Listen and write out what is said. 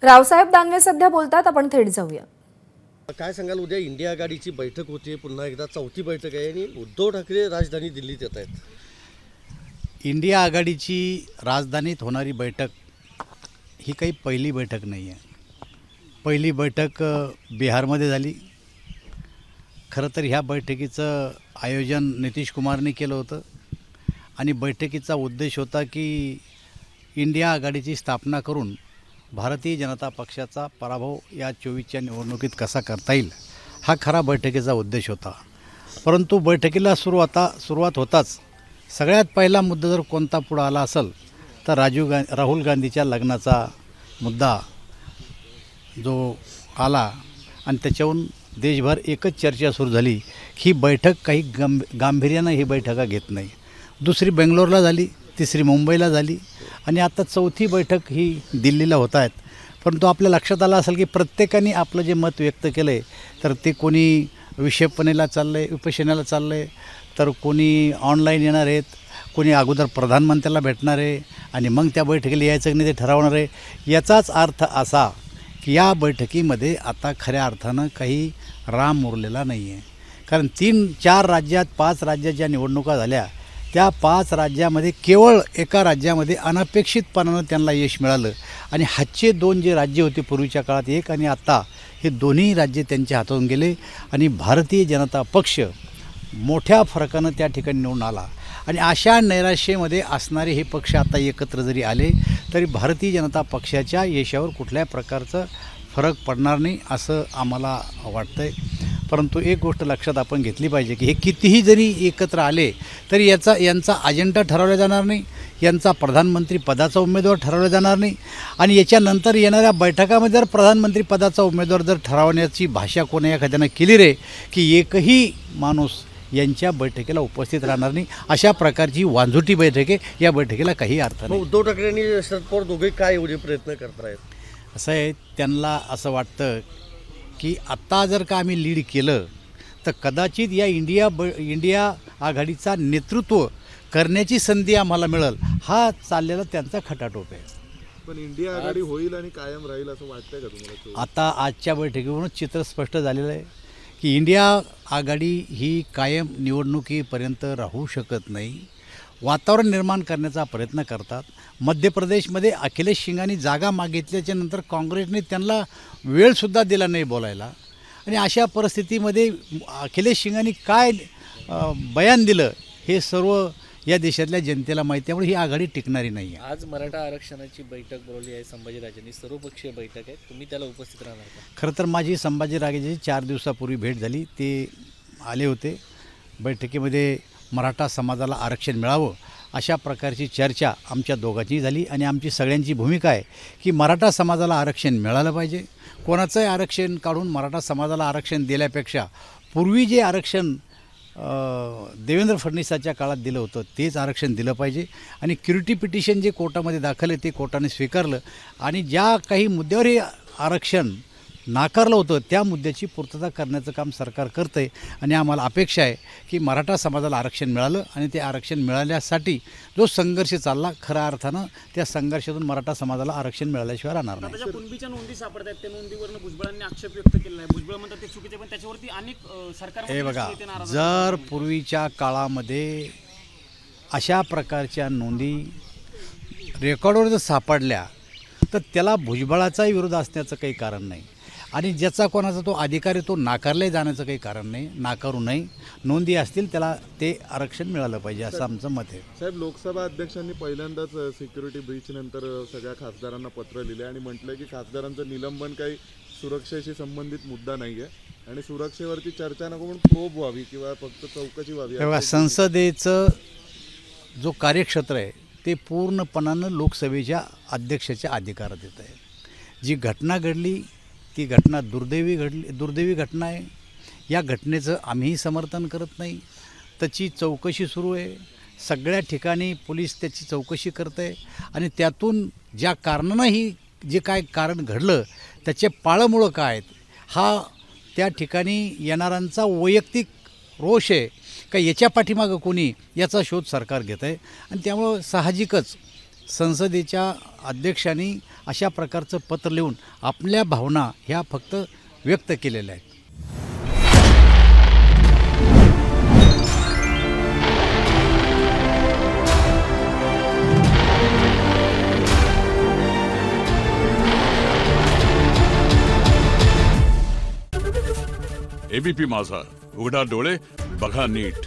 रावसाहेब दानवे सध्या बोलतात, आपण थेट जाऊया. काय सांगाल, उद्या इंडिया आघाडीची बैठक होते, पुन्हा एकदा चौथी बैठक आहे आणि उद्धव ठाकरे राजधानी दिल्लीत येत आहेत. इंडिया आघाडीची राजधानीत होणारी बैठक ही काही पहिली बैठक नाही आहे. पहिली बैठक बिहारमध्ये झाली. खरं तर ह्या बैठकीचं आयोजन नितीश कुमारने केलं होतं आणि बैठकीचा उद्देश होता की इंडिया आघाडीची स्थापना करून भारतीय जनता पक्षाचा पराभव या 24च्या निवडणुकीत कसा करता येईल, हा खरा बैठकीचा उद्देश होता. परंतु बैठकीला सुरुवात होताच सगळ्यात पहिला मुद्दा जर कोणता पुढं आला असेल तर राहुल गांधीच्या लग्नाचा मुद्दा जो आला आणि त्याच्याहून देशभर एकच चर्चा सुरू झाली. ही बैठक काही गांभीर्यानं ही बैठका घेत नाही. दुसरी बेंगलोरला झाली, तिसरी मुंबईला झाली आणि आता चौथी बैठक ही दिल्लीला होत आहेत. परंतु आपल्या लक्षात आलं असेल की प्रत्येकाने आपलं जे मत व्यक्त केलं आहे तर ते कोणी विषेपणेला चाललं आहे, विपक्षणाला चाललं आहे, तर कोणी ऑनलाईन येणार आहेत, कोणी अगोदर प्रधानमंत्र्याला भेटणार आहे आणि मग त्या बैठकीला यायचं की नाही ते ठरवणार आहे. याचाच अर्थ असा की या बैठकीमध्ये आता खऱ्या अर्थानं काही राम उरलेला नाही आहे. कारण 3-4 राज्यात 5 राज्यात ज्या निवडणुका झाल्या त्या 5 राज्यामध्ये केवळ एका राज्यामध्ये अनपेक्षितपणानं त्यांना यश मिळालं आणि हातचे 2 जे राज्य होते पूर्वीच्या काळात, एक आणि आत्ता, हे दोन्ही राज्य त्यांच्या हातातून गेले आणि भारतीय जनता पक्ष मोठ्या फरकानं त्या ठिकाणी निवडून आला. आणि अशा नैराश्यामध्ये असणारे हे पक्ष आता एकत्र जरी आले तरी भारतीय जनता पक्षाच्या यशावर कुठल्याही प्रकारचं फरक पडणार नाही असं आम्हाला वाटतं आहे. परंतु एक गोष्ट लक्षात आपण घेतली पाहिजे की हे कितीही जरी एकत्र आले तरी यांचा अजेंडा ठरवला जाणार नाही, यांचा प्रधानमंत्री पदाचा उमेदवार ठरवला जाणार नाही आणि याच्यानंतर येणाऱ्या बैठकामध्ये जर प्रधानमंत्री पदाचा उमेदवार जर ठरवण्याची भाषा कोणी एखाद्यानं केली रे की एकही माणूस यांच्या बैठकीला उपस्थित राहणार नाही, अशा प्रकारची वांझुटी बैठक आहे. या बैठकीला काही अर्थ नाही. उद्धव ठाकरे आणि शरद पवार दोघे काय एवढे प्रयत्न करत आहेत? असं आहे, त्यांना असं वाटतं की आत्ता जर का आम्ही लीड केलं तर कदाचित या इंडिया आघाडीचा नेतृत्व करण्याची संधी आम्हाला मिळेल, हा चाललेला त्यांचा खटाटोप आहे. पण इंडिया आघाडी होईल आणि कायम राहील असं वाटतंय का तुम्हाला? आता आजच्या बैठकीवरून चित्र स्पष्ट झालेलं आहे की इंडिया आघाडी ही कायम निवडणुकीपर्यंत राहू शकत नाही. वातावरण निर्माण करण्याचा प्रयत्न करतात. मध्य प्रदेशमध्ये अखिलेश सिंगांनी जागा मागितल्याच्या नंतर काँग्रेसने त्यांना वेळसुद्धा दिला नाही बोलायला आणि अशा परिस्थितीमध्ये अखिलेश सिंगांनी काय बयान दिलं हे सर्व या देशातल्या जनतेला माहिती, त्यामुळे ही आघाडी टिकणारी नाही आहे. आज मराठा आरक्षणाची बैठक बोलवली आहे संभाजीराजांनी, सर्वपक्षीय बैठक आहे, तुम्ही त्याला उपस्थित राहणार का? खरं तर माझी संभाजीराजेची 4 दिवसापूर्वी भेट झाली. ते आले होते. बैठकीमध्ये मराठा समाजाला आरक्षण मिळावं अशा प्रकारची चर्चा आमच्या दोघांची झाली आणि आमची सगळ्यांची भूमिका आहे की मराठा समाजाला आरक्षण मिळालं पाहिजे. कोणाचंही आरक्षण काढून मराठा समाजाला आरक्षण दिल्यापेक्षा पूर्वी जे आरक्षण देवेंद्र फडणवीसाच्या काळात दिलं होतं तेच आरक्षण दिलं पाहिजे आणि क्युरिटी पिटिशन जे कोर्टामध्ये दाखल आहे ते कोर्टाने स्वीकारलं आणि ज्या काही मुद्द्यावर हे आरक्षण नाकारलं होतं त्या मुद्द्याची पूर्तता करण्याचं काम सरकार करतं आहे आणि आम्हाला अपेक्षा आहे की मराठा समाजाला आरक्षण मिळालं आणि ते आरक्षण मिळाल्यासाठी जो संघर्ष चालला, खऱ्या अर्थानं त्या संघर्षातून मराठा समाजाला आरक्षण मिळाल्याशिवाय राहणार नाही. त्याच्या कुणबीच्या नोंदी सापडतात, त्या नोंदीवरनं भुजबळांनी आक्षेप व्यक्त केला आहे. भुजबळ म्हणतात ते चुकीचे, पण त्याच्यावरती अनेक सरकार हे बघा, जर पूर्वीच्या काळामध्ये अशा प्रकारच्या नोंदी रेकॉर्डवर जर सापडल्या तर त्याला भुजबळाचाही विरोध असण्याचं काही कारण नाही आणि ज्याचा कोणाचा तो अधिकार आहे तो नाकारले जाण्याचं काही कारण नाही. नाकारू नये. नोंदी असतील त्याला ते आरक्षण मिळालं पाहिजे असं आमचं मत आहे. साहेब, लोकसभा अध्यक्षांनी पहिल्यांदाच सिक्युरिटी ब्रीच नंतर सगळ्या खासदारांना पत्र लिहिले आणि म्हटलं की खासदारांचं निलंबन काही सुरक्षेशी संबंधित मुद्दा नाही आहे आणि सुरक्षेवरती चर्चा नको म्हणून प्रोब व्हावी किंवा फक्त चौकशी व्हावी. तेव्हा संसदेचं जो कार्यक्षेत्र आहे ते पूर्णपणानं लोकसभेच्या अध्यक्षाच्या अधिकारात येत आहे. जी घटना घडली ती घटना दुर्दैवी घटना आहे. या घटनेचं आम्हीही समर्थन करत नाही. त्याची चौकशी सुरू आहे. सगळ्या ठिकाणी पोलीस त्याची चौकशी करत आहे आणि त्यातून ज्या कारणानं ही जे काय कारण घडलं त्याचे पाळंमुळं काय आहेत हा त्या ठिकाणी येणाऱ्यांचा वैयक्तिक रोष आहे का याच्या पाठीमागं कोणी, याचा शोध सरकार घेत आहे आणि त्यामुळं साहजिकच संसदेच्या अध्यक्षांनी अशा प्रकारचं पत्र लिहून आपल्या भावना ह्या फक्त व्यक्त केलेल्या आहेत. एबीपी माझा, उघडा डोळे बघा नीट.